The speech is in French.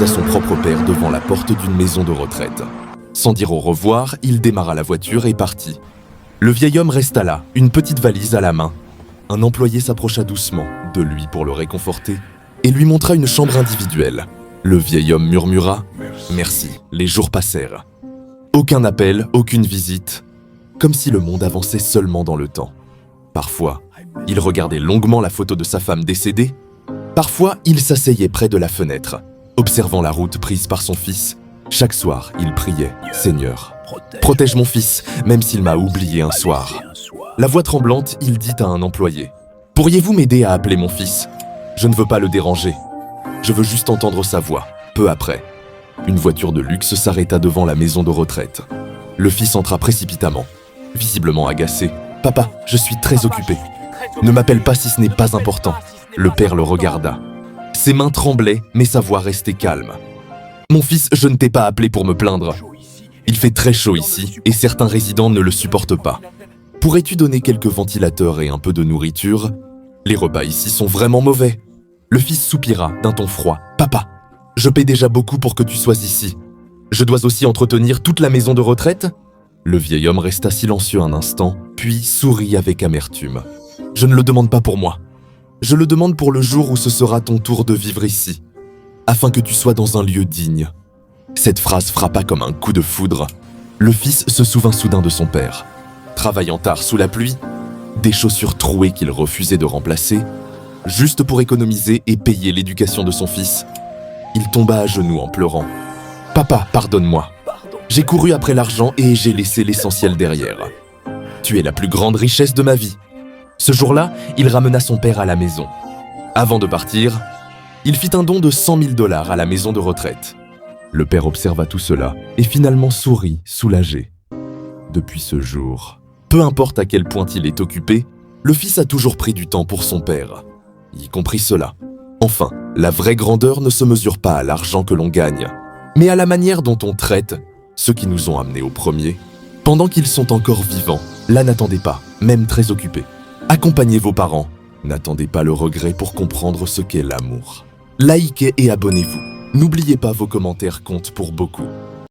croisa son propre père devant la porte d'une maison de retraite. Sans dire au revoir, il démarra la voiture et partit. Le vieil homme resta là, une petite valise à la main. Un employé s'approcha doucement de lui pour le réconforter et lui montra une chambre individuelle. Le vieil homme murmura « Merci ». Les jours passèrent. Aucun appel, aucune visite, comme si le monde avançait seulement dans le temps. Parfois, il regardait longuement la photo de sa femme décédée. Parfois, il s'asseyait près de la fenêtre, observant la route prise par son fils. Chaque soir, il priait « Seigneur, protège mon fils, même s'il m'a oublié un soir ». La voix tremblante, il dit à un employé « Pourriez-vous m'aider à appeler mon fils ? Je ne veux pas le déranger. Je veux juste entendre sa voix. » Peu après, une voiture de luxe s'arrêta devant la maison de retraite. Le fils entra précipitamment, visiblement agacé. « Papa, je suis très occupé. Ne m'appelle pas si ce n'est pas important. » Le père le regarda. Ses mains tremblaient, mais sa voix restait calme. « Mon fils, je ne t'ai pas appelé pour me plaindre. Il fait très chaud ici, et certains résidents ne le supportent pas. Pourrais-tu donner quelques ventilateurs et un peu de nourriture ? Les repas ici sont vraiment mauvais. » Le fils soupira d'un ton froid. « Papa, je paie déjà beaucoup pour que tu sois ici. Je dois aussi entretenir toute la maison de retraite ?» Le vieil homme resta silencieux un instant, puis sourit avec amertume. « Je ne le demande pas pour moi. Je le demande pour le jour où ce sera ton tour de vivre ici, afin que tu sois dans un lieu digne. » Cette phrase frappa comme un coup de foudre. Le fils se souvint soudain de son père. Travaillant tard sous la pluie, des chaussures trouées qu'il refusait de remplacer, juste pour économiser et payer l'éducation de son fils. Il tomba à genoux en pleurant. « Papa, pardonne-moi. J'ai couru après l'argent et j'ai laissé l'essentiel derrière. Tu es la plus grande richesse de ma vie. » Ce jour-là, il ramena son père à la maison. Avant de partir, il fit un don de $100 000 à la maison de retraite. Le père observa tout cela et finalement sourit, soulagé. Depuis ce jour, peu importe à quel point il est occupé, le fils a toujours pris du temps pour son père. Y compris cela. Enfin, la vraie grandeur ne se mesure pas à l'argent que l'on gagne, mais à la manière dont on traite ceux qui nous ont amenés au premier. Pendant qu'ils sont encore vivants, là n'attendez pas, même très occupés. Accompagnez vos parents. N'attendez pas le regret pour comprendre ce qu'est l'amour. Likez et abonnez-vous. N'oubliez pas, vos commentaires comptent pour beaucoup.